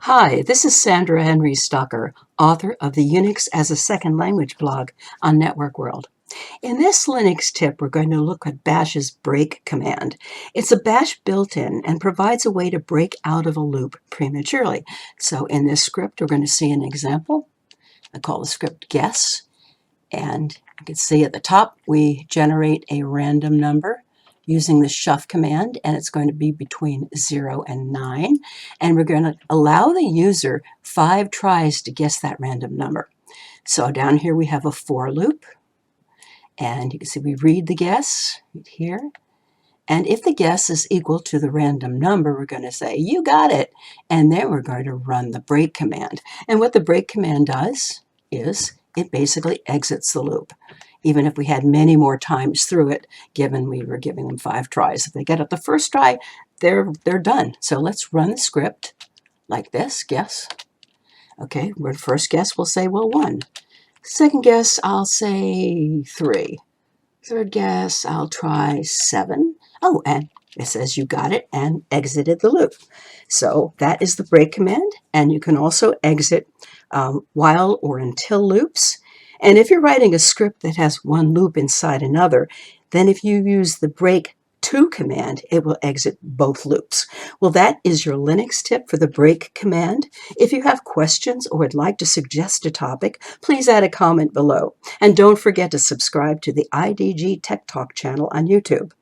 Hi, this is Sandra Henry Stocker, author of the Unix as a Second Language blog on Network World. In this Linux tip, we're going to look at Bash's break command. It's a Bash built-in and provides a way to break out of a loop prematurely. So in this script, we're going to see an example. I call the script guess, and you can see at the top, we generate a random number using the shuff command, and it's going to be between 0 and 9. And we're going to allow the user 5 tries to guess that random number. So down here we have a for loop, and you can see we read the guess right here. And if the guess is equal to the random number, we're going to say, you got it. And then we're going to run the break command. And what the break command does is it basically exits the loop. Even if we had many more times through it, given we were giving them 5 tries. If they get it the first try, they're done. So let's run the script like this, guess. Okay, with first guess, we'll say, well, 1. Second guess, I'll say 3. Third guess, I'll try 7. Oh, and it says you got it and exited the loop. So that is the break command, and you can also exit while or until loops. And if you're writing a script that has one loop inside another, then if you use the break to command, it will exit both loops. Well, that is your Linux tip for the break command. If you have questions or would like to suggest a topic, please add a comment below. And don't forget to subscribe to the IDG Tech Talk channel on YouTube.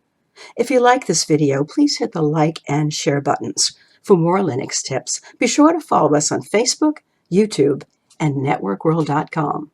If you like this video, please hit the like and share buttons. For more Linux tips, be sure to follow us on Facebook, YouTube, and networkworld.com.